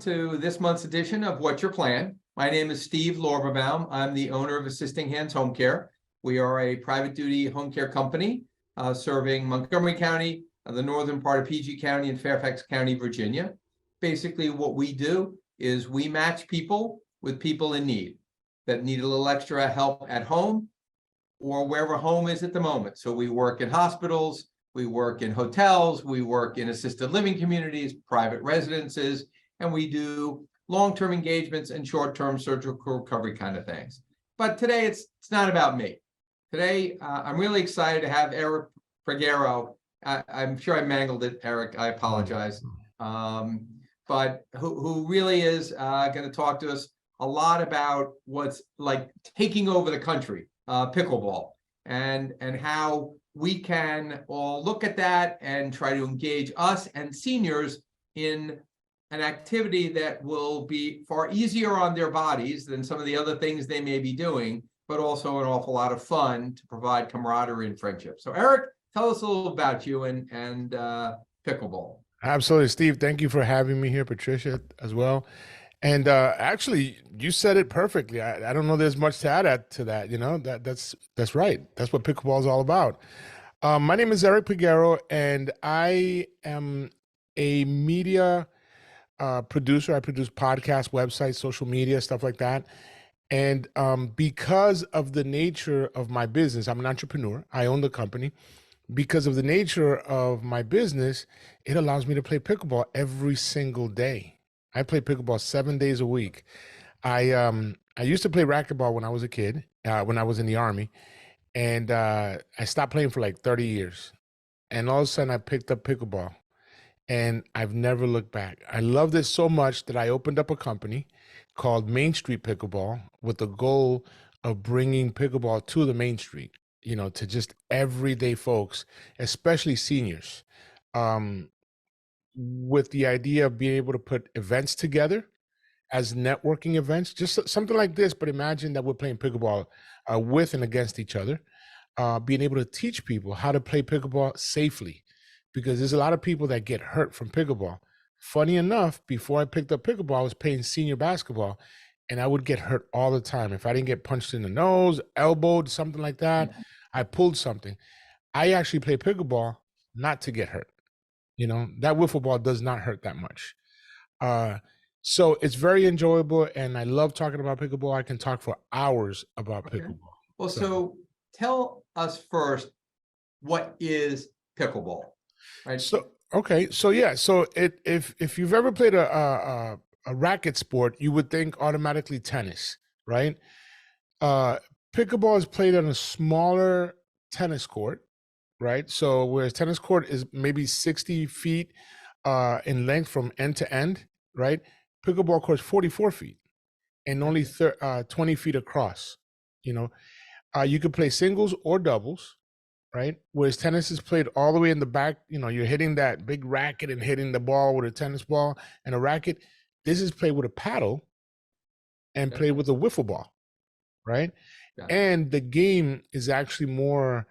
to this month's edition of What's Your Plan? My name is Steve Lorberbaum. I'm the owner of Assisting Hands Home Care. We are a private duty home care company serving Montgomery County, the northern part of PG County, and Fairfax County, Virginia. Basically, what we do is we match people with people in need that need a little extra help at home or wherever home is at the moment. So we work in hospitals, we work in hotels, we work in assisted living communities, private residences, and we do long-term engagements and short-term surgical recovery kind of things. But today it's not about me. Today, I'm really excited to have Eric Peguero. I'm sure I mangled it, Eric. I apologize. But who really is going to talk to us a lot about what's like taking over the country, pickleball, and how we can all look at that and try to engage us and seniors in an activity that will be far easier on their bodies than some of the other things they may be doing, but also an awful lot of fun to provide camaraderie and friendship. So Eric, tell us a little about you and pickleball. Absolutely, Steve. Thank you for having me here, Patricia, as well. And actually, you said it perfectly. I don't know there's much to add to that. You know, that's right. That's what pickleball is all about. My name is Eric Peguero, and I am a media producer. I produce podcasts, websites, social media, stuff like that. And because of the nature of my business, I'm an entrepreneur. I own the company. Because of the nature of my business, it allows me to play pickleball every single day. I play pickleball 7 days a week. I used to play racquetball when I was a kid, when I was in the Army, and I stopped playing for like 30 years. And all of a sudden I picked up pickleball and I've never looked back. I loved it so much that I opened up a company called Main Street Pickleball with the goal of bringing pickleball to the Main Street, you know, to just everyday folks, especially seniors, with the idea of being able to put events together as networking events, just something like this, but imagine that we're playing pickleball with and against each other, being able to teach people how to play pickleball safely, because there's a lot of people that get hurt from pickleball. Funny enough, before I picked up pickleball, I was playing senior basketball, and I would get hurt all the time. If I didn't get punched in the nose, elbowed, something like that, I pulled something. I actually play pickleball not to get hurt. You know, that wiffle ball does not hurt that much. So it's very enjoyable, and I love talking about pickleball. I can talk for hours about pickleball. Well, so tell us first, what is pickleball, right? So if you've ever played a racket sport, you would think automatically tennis, right? Pickleball is played on a smaller tennis court, right? So whereas tennis court is maybe 60 feet in length from end to end, right? Pickleball court is 44 feet and only 20 feet across. You know, you could play singles or doubles, right? Whereas tennis is played all the way in the back. You know, you're hitting that big racket and hitting the ball with a tennis ball and a racket. This is played with a paddle and played with a wiffle ball, right? And the game is actually more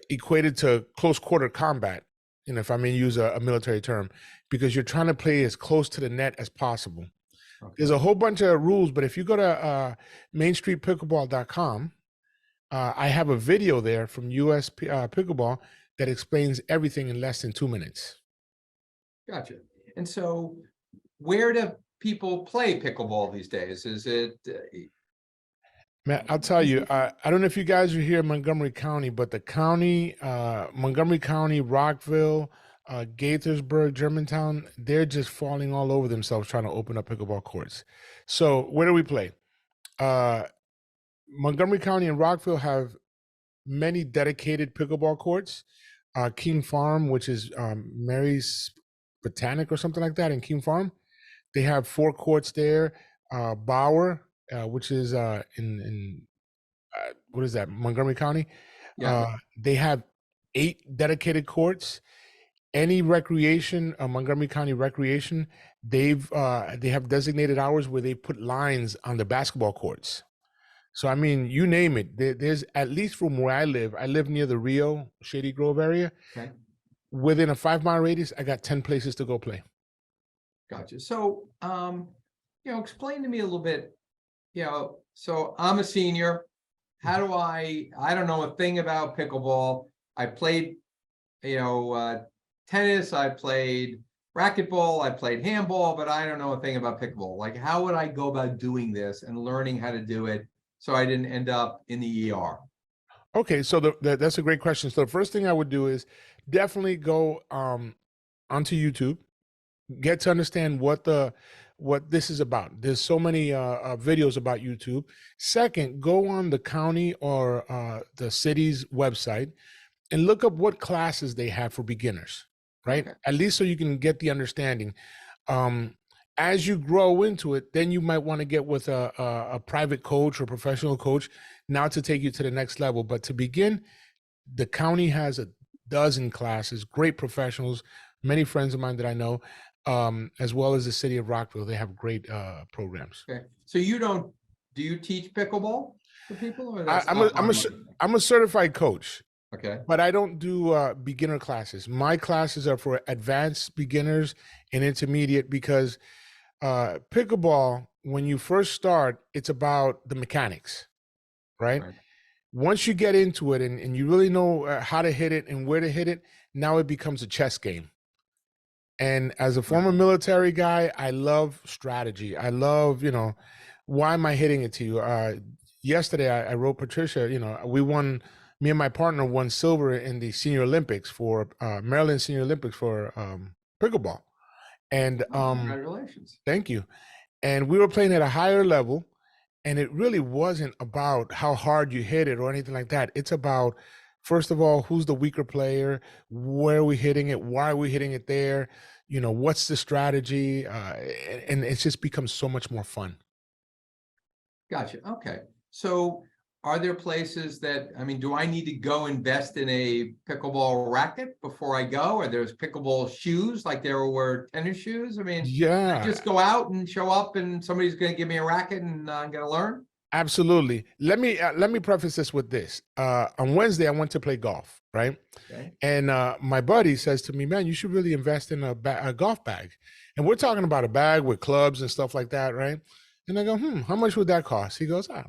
equated to close quarter combat, you know, if I may use a military term, because you're trying to play as close to the net as possible. Okay. There's a whole bunch of rules, but if you go to mainstreetpickleball.com, I have a video there from US Pickleball that explains everything in less than 2 minutes. Gotcha. And so where do people play pickleball these days? Is it... Man, I'll tell you, I don't know if you guys are here in Montgomery County, but the county, Montgomery County, Rockville, Gaithersburg, Germantown, they're just falling all over themselves trying to open up pickleball courts. So where do we play? Montgomery County and Rockville have many dedicated pickleball courts. King Farm, which is Mary's Botanic or something like that in King Farm, they have 4 courts there. Bauer, which is in what is that, Montgomery County? Yeah. They have 8 dedicated courts. Any recreation, Montgomery County Recreation, they have designated hours where they put lines on the basketball courts. So I mean, you name it. There's, at least from where I live near the Rio Shady Grove area. Okay. Within a 5-mile radius, I got 10 places to go play. Gotcha. So, explain to me a little bit, so I'm a senior. How do I don't know a thing about pickleball. I played, tennis, I played racquetball, I played handball, but I don't know a thing about pickleball. Like, how would I go about doing this and learning how to do it so I didn't end up in the ER? Okay, so that's a great question. So the first thing I would do is definitely go onto YouTube, get to understand what this is about. There's so many videos about YouTube. Second, go on the county or the city's website and look up what classes they have for beginners, right? Okay. At least so you can get the understanding. As you grow into it, then you might want to get with a private coach or professional coach now to take you to the next level. But to begin, the county has a dozen classes, great professionals, many friends of mine that I know, as well as the city of Rockville. They have great programs. Okay. So do you teach pickleball to people, or I, that's I'm a, not I'm part a, of cer- it? I'm a certified coach, Okay. but I don't do beginner classes. My classes are for advanced beginners and intermediate because pickleball, when you first start, it's about the mechanics, right? Right. Once you get into it and you really know how to hit it and where to hit it, now it becomes a chess game. And as a former military guy, I love strategy. I love, why am I hitting it to you? Yesterday, I wrote Patricia, we won, me and my partner won silver in the Senior Olympics for Maryland Senior Olympics for pickleball. And Congratulations. thank you. And we were playing at a higher level. And it really wasn't about how hard you hit it or anything like that. It's about, first of all, who's the weaker player, where are we hitting it, why are we hitting it there, what's the strategy, and it's just becomes so much more fun. Gotcha. Okay. So are there places do I need to go invest in a pickleball racket before I go? Or there's pickleball shoes like there were tennis shoes? I Yeah, just go out and show up and somebody's going to give me a racket and I'm going to learn? absolutely. Let me preface this with this. On Wednesday, I went to play golf, right? Okay. And my buddy says to me, man, you should really invest in a golf bag. And we're talking about a bag with clubs and stuff like that, right? And I go, how much would that cost? He goes, a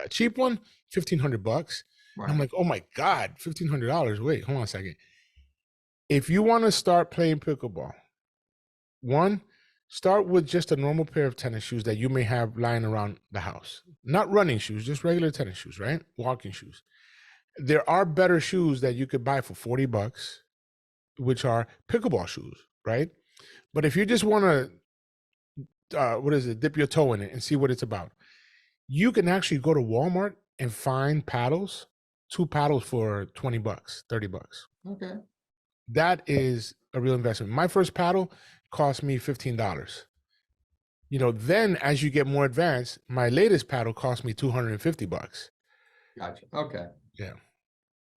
cheap one, $1,500. And I'm Right. like, oh my God, $1,500. Wait, hold on a second. If you want to start playing pickleball, one, start with just a normal pair of tennis shoes that you may have lying around the house. Not running shoes, just regular tennis shoes, right? Walking shoes. There are better shoes that you could buy for $40, which are pickleball shoes, right? But if you just want to, dip your toe in it and see what it's about, you can actually go to Walmart and find paddles, 2 paddles for $20, $30. Okay. That is a real investment. My first paddle cost me $15. Then as you get more advanced, my latest paddle cost me $250. Gotcha. Okay. Yeah.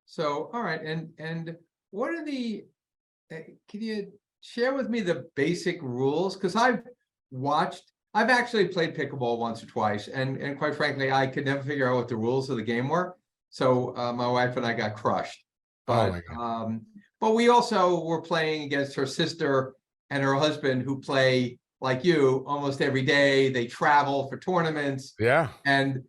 So, all right. And what are can you share with me the basic rules? Because I've actually played pickleball once or twice, and quite frankly, I could never figure out what the rules of the game were. So my wife and I got crushed. Oh But my God. but we also were playing against her sister and her husband, who play like you almost every day. They travel for tournaments, Yeah. and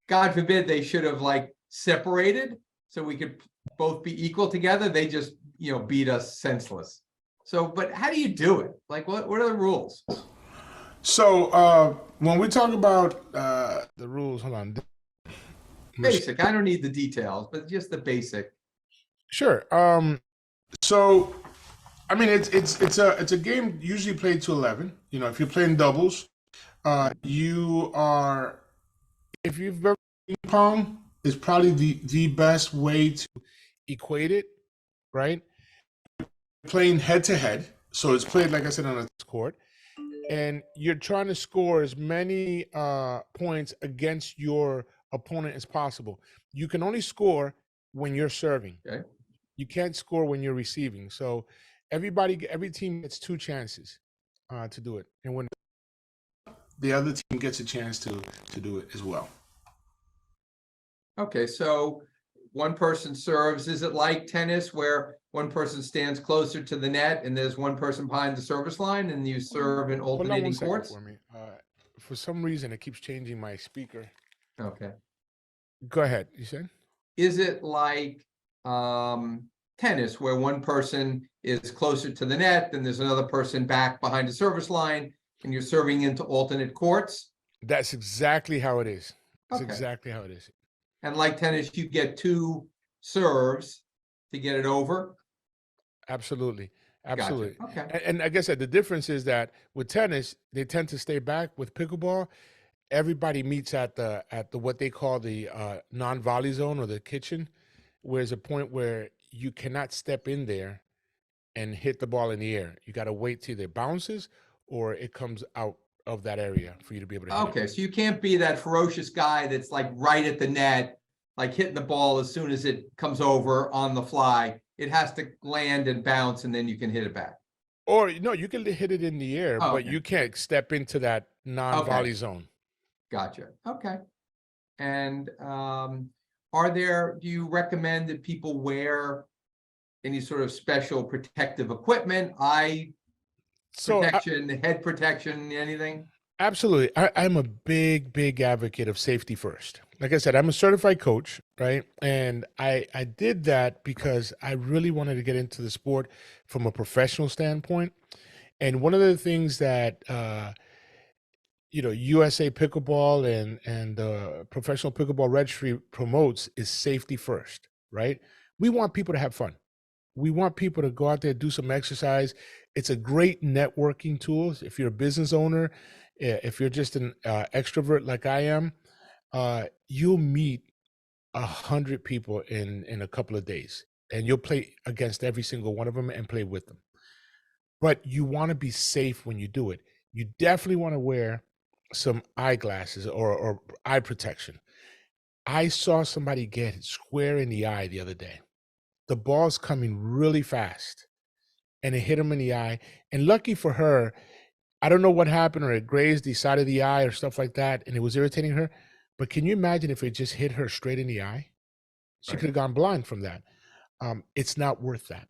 God forbid they should have like separated so we could both be equal together. They just beat us senseless. So, but how do you do it? Like, what are the rules? So when we talk about the rules, hold on. Basic. I don't need the details, but just the basic. Sure. So I mean, it's a game usually played to 11. If you're playing doubles, you are, if you've ever ping pong, is probably the best way to equate it, right? Playing head to head, so it's played like I said on a court, and you're trying to score as many points against your opponent as possible. You can only score when you're serving. Okay. You can't score when you're receiving. So every team gets 2 chances to do it, and when the other team gets a chance to do it as well. Okay. So one person serves. Is it like tennis where one person stands closer to the net and there's one person behind the service line and you serve in Hold on one alternating second courts? for me. For some reason, it keeps changing my speaker. Okay. Go ahead. You said? Is it like tennis where one person is closer to the net, then there's another person back behind the service line, and you're serving into alternate courts? That's exactly how it is. That's Okay. exactly how it is. And like tennis, you get 2 serves to get it over? Absolutely. Gotcha. Absolutely. Okay. And like I said, the difference is that with tennis, they tend to stay back. With pickleball, everybody meets at the what they call the non-volley zone or the kitchen, where there's a point where you cannot step in there and hit the ball in the air. You got to wait till it bounces or it comes out of that area for you to be able to hit it. Okay, so you can't be that ferocious guy that's like right at the net, like hitting the ball as soon as it comes over on the fly. It has to land and bounce, and then you can hit it back. Or no, you can hit it in the air, Oh, but okay. you can't step into that non-volley zone. Gotcha. Okay. And do you recommend that people wear any sort of special protective equipment, eye So protection, head protection, anything? absolutely. I'm a big advocate of safety first. Like I said, I'm a certified coach, right? And I did that because I really wanted to get into the sport from a professional standpoint. And one of the things that USA Pickleball and Professional Pickleball Registry promotes is safety first, right? We want people to have fun. We want people to go out there, do some exercise. It's a great networking tool. If you're a business owner, if you're just an extrovert like I am, you'll meet 100 people in a couple of days, and you'll play against every single one of them and play with them. But you want to be safe when you do it. You definitely want to wear some eyeglasses or eye protection. I saw somebody get hit square in the eye the other day. The ball's coming really fast and it hit him in the eye. And lucky for her, I don't know what happened, or it grazed the side of the eye or stuff like that, and it was irritating her. But can you imagine if it just hit her straight in the eye? She Right. could have gone blind from that. It's not worth that.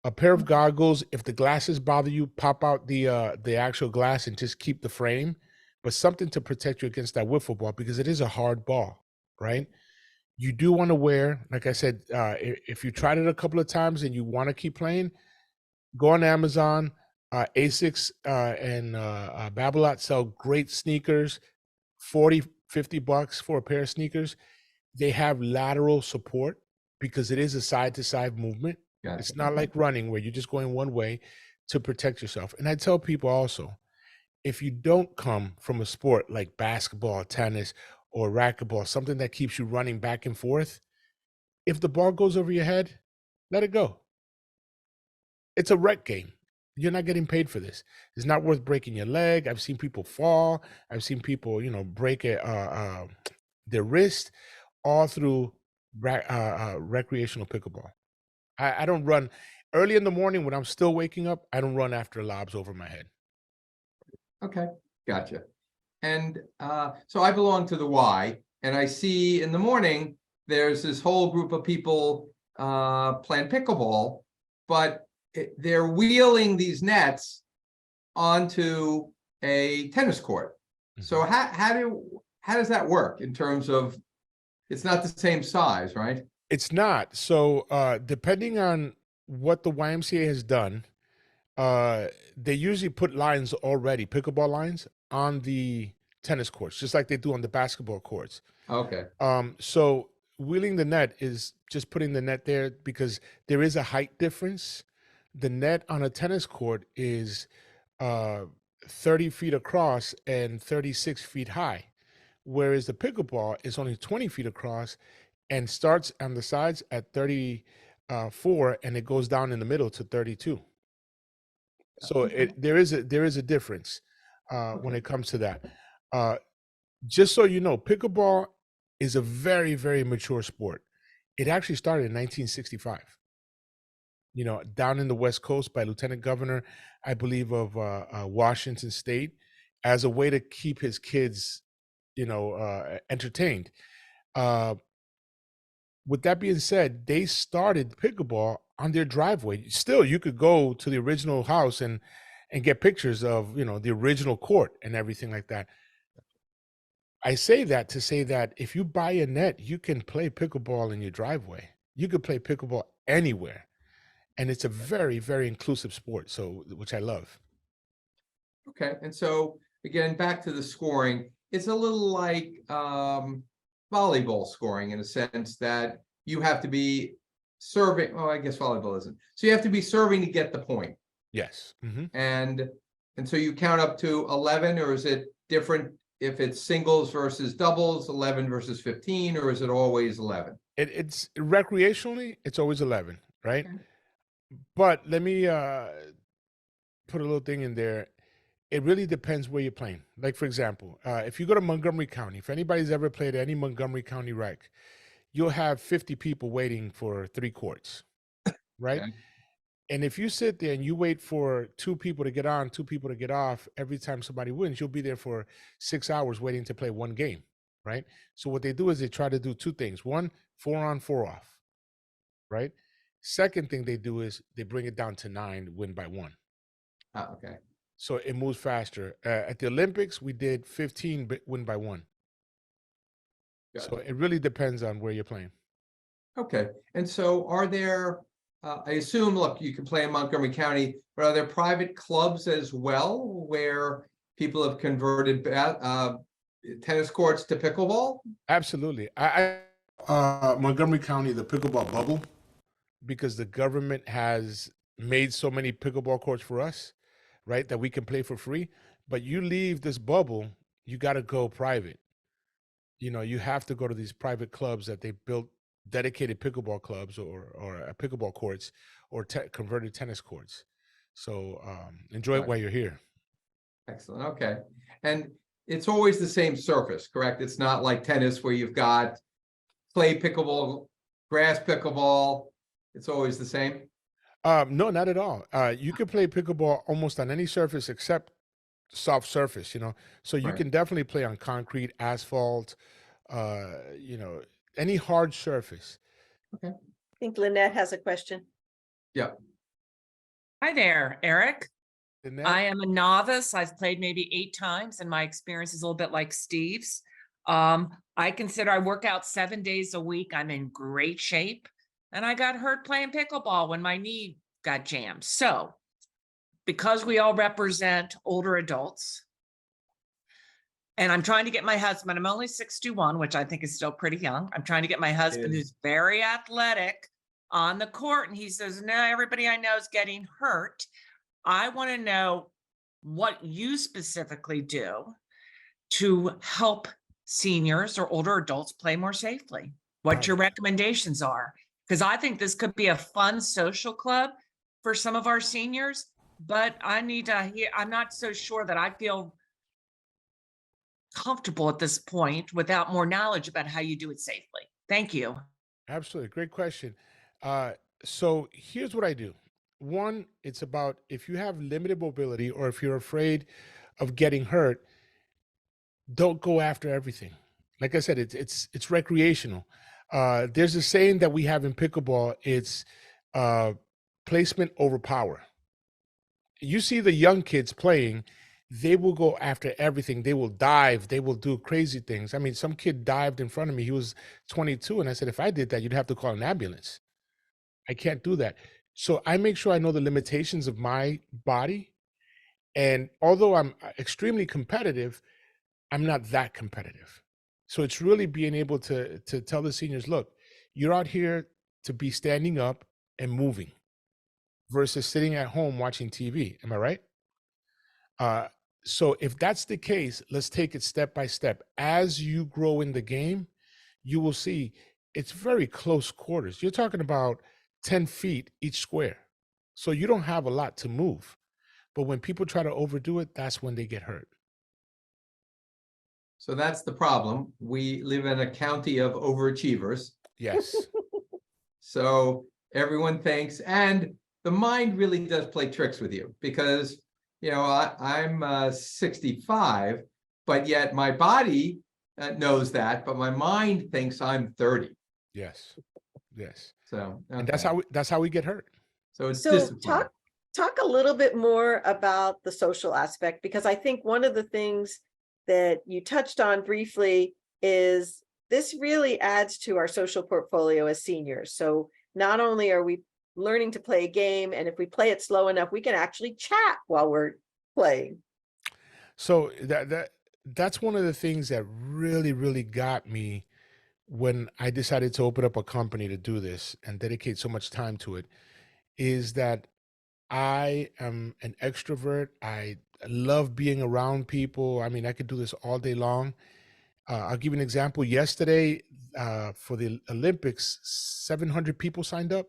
A pair of goggles, if the glasses bother you, pop out the actual glass and just keep the frame, but something to protect you against that wiffle ball, because it is a hard ball, right? You do want to wear, like I said, if you tried it a couple of times and you want to keep playing, go on Amazon. Asics and Babolat sell great sneakers, 40, 50 bucks for a pair of sneakers. They have lateral support because it is a side to side movement. Gotcha. It's not like running where you're just going one way to protect yourself. And I tell people also, if you don't come from a sport like basketball, tennis, or racquetball, something that keeps you running back and forth, if the ball goes over your head, let it go. It's a rec game. You're not getting paid for this. It's not worth breaking your leg. I've seen people fall. I've seen people, break their wrist, all through recreational pickleball. I don't run early in the morning when I'm still waking up. I don't run after lobs over my head. Okay, gotcha. And so I belong to the Y, and I see in the morning there's this whole group of people playing pickleball, but they're wheeling these nets onto a tennis court. So how does that work in terms of, it's not the same size, right? It's not. So depending on what the YMCA has done, they usually put lines already, pickleball lines, on the tennis courts, just like they do on the basketball courts. Okay. So wheeling the net is just putting the net there because there is a height difference. The net on a tennis court is 30 feet across and 36 feet high, whereas the pickleball is only 20 feet across and starts on the sides at 34 and it goes down in the middle to 32. So there is a difference when it comes to that. Just so you know, pickleball is a very, very mature sport. It actually started in 1965. Down in the West Coast by Lieutenant Governor, I believe, of Washington State, as a way to keep his kids, entertained. with that being said, they started pickleball on their driveway. Still, you could go to the original house and get pictures of, you know, the original court and everything like that. I say that to say that if you buy a net, you can play pickleball in your driveway. You could play pickleball anywhere. And it's a very, very inclusive sport, so which I love. Okay, and so again, back to the scoring, it's a little like volleyball scoring in a sense that you have to be serving. Oh, I guess volleyball isn't. So you have to be serving to get the point. Yes. And so you count up to 11, or is it different if it's singles versus doubles, 11 versus 15, or is it always 11? It's recreationally, it's always 11, right? Okay. But let me put a little thing in there. It really depends where you're playing. Like, for example, if you go to Montgomery County, if anybody's ever played any Montgomery County rec, you'll have 50 people waiting for 3 courts, right? Okay. And if you sit there and you wait for 2 people to get on, 2 people to get off, every time somebody wins, you'll be there for 6 hours waiting to play one game, right? So what they do is they try to do 2 things. One, 4 on, 4 off, right? Second thing they do is they bring it down to 9, win by 1. Oh, okay. So it moves faster. At the Olympics, we did 15 win by 1. Gotcha. So it really depends on where you're playing. Okay, and so are there, I assume, look, you can play in Montgomery County, but are there private clubs as well where people have converted tennis courts to pickleball? Absolutely. Montgomery County, the pickleball bubble, because the government has made so many pickleball courts for us, right, that we can play for free. But you leave this bubble, you got to go private. You know, you have to go to these private clubs that they built, dedicated pickleball clubs or pickleball courts or converted tennis courts. So enjoy it while you're here. Excellent. Okay. And it's always the same surface, correct? It's not like tennis where you've got clay pickleball, grass pickleball. It's always the same. No, not at all. You can play pickleball almost on any surface except soft surface, you know. So you Right. can definitely play on concrete, asphalt, you know, any hard surface. Okay. I think Lynette has a question. Yeah. Hi there, Eric. Lynette? I am a novice. I've played maybe 8 times, and my experience is a little bit like Steve's. I consider I work out 7 days a week. I'm in great shape, and I got hurt playing pickleball when my knee got jammed. So, because we all represent older adults, and I'm trying to get my husband, I'm only 61, which I think is still pretty young. I'm trying to get my husband, who's very athletic, on the court. And he says, no, everybody I know is getting hurt. I want to know what you specifically do to help seniors or older adults play more safely. What your recommendations are. Because I think this could be a fun social club for some of our seniors, but I need to hear, I'm not so sure that I feel comfortable at this point without more knowledge about how you do it safely. Thank you. Absolutely. Great question. So here's what I do. One, it's about if you have limited mobility or if you're afraid of getting hurt, don't go after everything. Like I said, it's recreational. There's a saying that we have in pickleball. It's placement over power. You see the young kids playing, they will go after everything. They will dive. They will do crazy things. I mean, some kid dived in front of me. He was 22. And I said, if I did that, you'd have to call an ambulance. I can't do that. So I make sure I know the limitations of my body. And although I'm extremely competitive, I'm not that competitive. So it's really being able to tell the seniors, look, you're out here to be standing up and moving versus sitting at home watching TV. Am I right? So if that's the case, let's take it step by step. As you grow in the game, you will see it's very close quarters. You're talking about 10 feet each square. So you don't have a lot to move. But when people try to overdo it, that's when they get hurt. So that's the problem. We live in a county of overachievers. Yes. So everyone thinks, and the mind really does play tricks with you because, you know, I'm 65, but yet my body knows that, but my mind thinks I'm 30. Yes. Yes. So, And that's okay. how we get hurt. So it's So discipline. talk a little bit more about the social aspect, because I think one of the things that you touched on briefly is this really adds to our social portfolio as seniors. So not only are we learning to play a game, and if we play it slow enough, we can actually chat while we're playing. So that's one of the things that really got me when I decided to open up a company to do this and dedicate so much time to it, is that I am an extrovert. I love being around people. I mean, I could do this all day long. I'll give you an example. Yesterday, for the Olympics, 700 people signed up.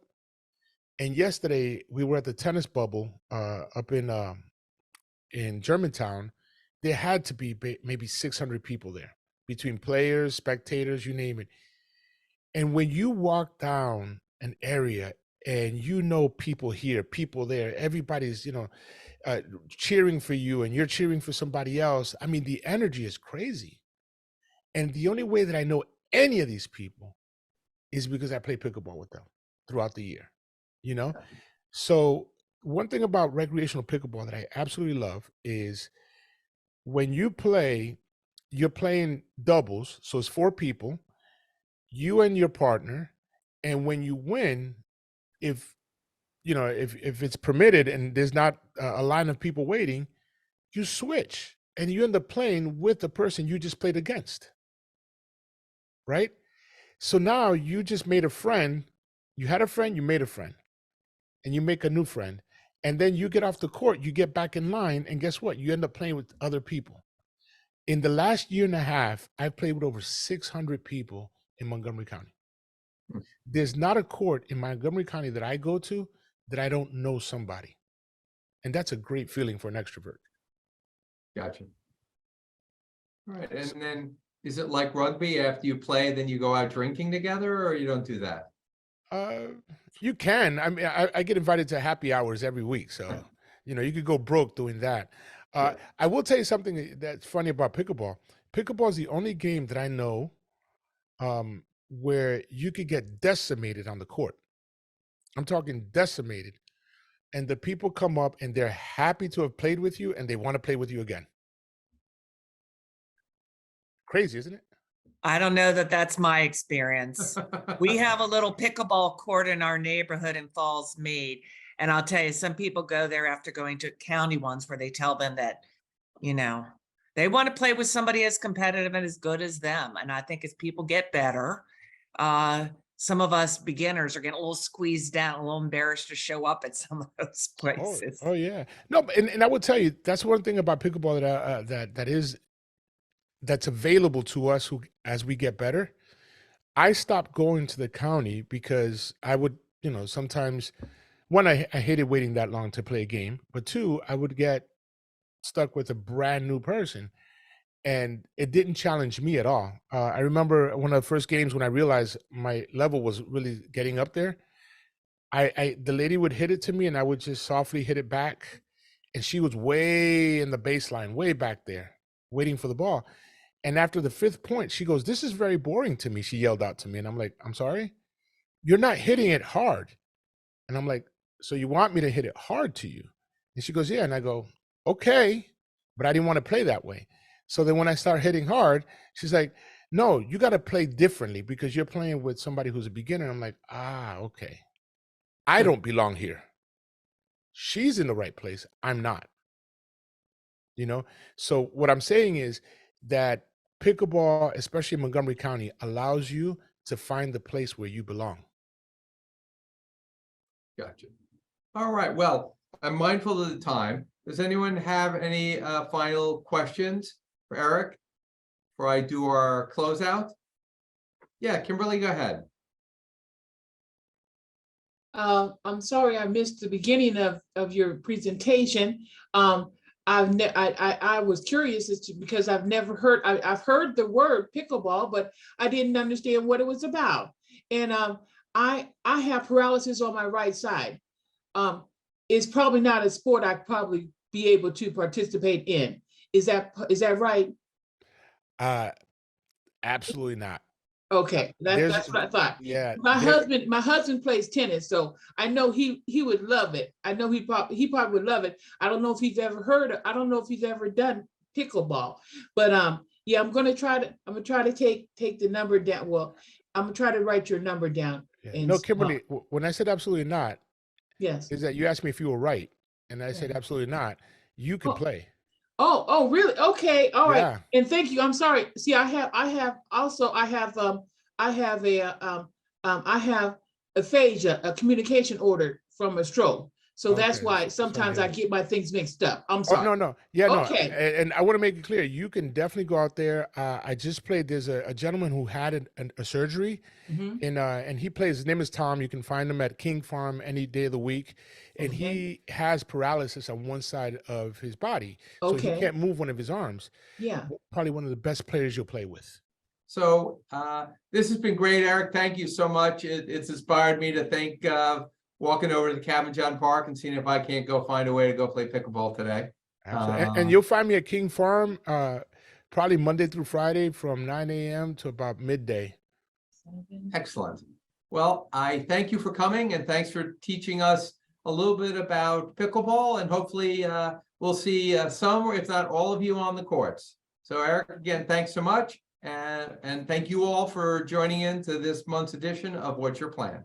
And yesterday, we were at the tennis bubble up in Germantown. There had to be maybe 600 people there, between players, spectators, you name it. And when you walk down an area and you know people here, people there, everybody's, cheering for you and you're cheering for somebody else. I mean, the energy is crazy. And the only way that I know any of these people is because I play pickleball with them throughout the year, you know? So one thing about recreational pickleball that I absolutely love is when you play, you're playing doubles. So it's 4 people, you and your partner. And when you win, if if it's permitted and there's not a line of people waiting, you switch and you end up playing with the person you just played against, right? So now you just made a friend. You had a friend, you made a friend, and you make a new friend. And then you get off the court, you get back in line, and guess what? You end up playing with other people. In the last year and a half, I've played with over 600 people in Montgomery County. Hmm. There's not a court in Montgomery County that I go to that I don't know somebody. And that's a great feeling for an extrovert. Gotcha. All right. And then is it like rugby? After you play, then you go out drinking together, or you don't do that? You can. I mean, I get invited to happy hours every week. So, you could go broke doing that. Yeah. I will tell you something that's funny about pickleball. Pickleball is the only game that I know where you could get decimated on the court. I'm talking decimated. And the people come up and they're happy to have played with you and they want to play with you again. Crazy, isn't it? I don't know that that's my experience. We have a little pickleball court in our neighborhood in Falls Mead. And I'll tell you, some people go there after going to county ones where they tell them that, they want to play with somebody as competitive and as good as them. And I think as people get better, some of us beginners are getting a little squeezed down, a little embarrassed to show up at some of those places. Oh yeah. No, and I will tell you, that's one thing about pickleball that's available to us who as we get better. I stopped going to the county because I would, sometimes one, I hated waiting that long to play a game, but 2, I would get stuck with a brand new person and it didn't challenge me at all. I remember one of the first games when I realized my level was really getting up there. The lady would hit it to me and I would just softly hit it back. And she was way in the baseline, way back there, waiting for the ball. And after the 5th point, she goes, "This is very boring to me." She yelled out to me. And I'm like, "I'm sorry? You're not hitting it hard." And I'm like, "So you want me to hit it hard to you?" And she goes, "Yeah." And I go, "Okay." But I didn't want to play that way. So then when I start hitting hard, she's like, "No, you got to play differently because you're playing with somebody who's a beginner." I'm like, okay. I don't belong here. She's in the right place. I'm not. So what I'm saying is that pickleball, especially in Montgomery County, allows you to find the place where you belong. Gotcha. All right. Well, I'm mindful of the time. Does anyone have any final questions for Eric before I do our closeout? Yeah, Kimberly, go ahead. I'm sorry I missed the beginning of your presentation. I was curious as to, because I've never heard, I've heard the word pickleball, but I didn't understand what it was about. And I have paralysis on my right side. It's probably not a sport I'd probably be able to participate in. Is that right? Absolutely not. Okay, There's- that's what I thought. Yeah. My husband plays tennis, so I know he would love it. I know he probably would love it. I don't know if he's ever I don't know if he's ever done pickleball, but yeah, I'm gonna try to take the number down. Well, I'm gonna try to write your number down. Yeah. And No, Kimberly, when I said absolutely not, yes. is that you asked me if you were right, and I said absolutely not. You can Oh. play. Oh, really? Okay, all right. Yeah. And thank you. I'm sorry. See, I have aphasia, a communication order from a stroke. So that's Okay, why so sometimes I yes. get my things mixed up. I'm Oh, sorry. no. Yeah, no. Okay. And I want to make it clear, you can definitely go out there. I just played, there's a gentleman who had a surgery, Mhm. and he plays, his name is Tom. You can find him at King Farm any day of the week. And Okay. he has paralysis on one side of his body. So he Okay. can't move one of his arms. Yeah. Probably one of the best players you'll play with. So this has been great, Eric. Thank you so much. It's inspired me to think walking over to the Cabin John Park and seeing if I can't go find a way to go play pickleball today. Absolutely. And you'll find me at King Farm probably Monday through Friday from 9 a.m. to about midday. Excellent. Well, I thank you for coming and thanks for teaching us a little bit about pickleball, and hopefully we'll see some, or if not all of you on the courts. So Eric, again, thanks so much. And thank you all for joining in to this month's edition of What's Your Plan?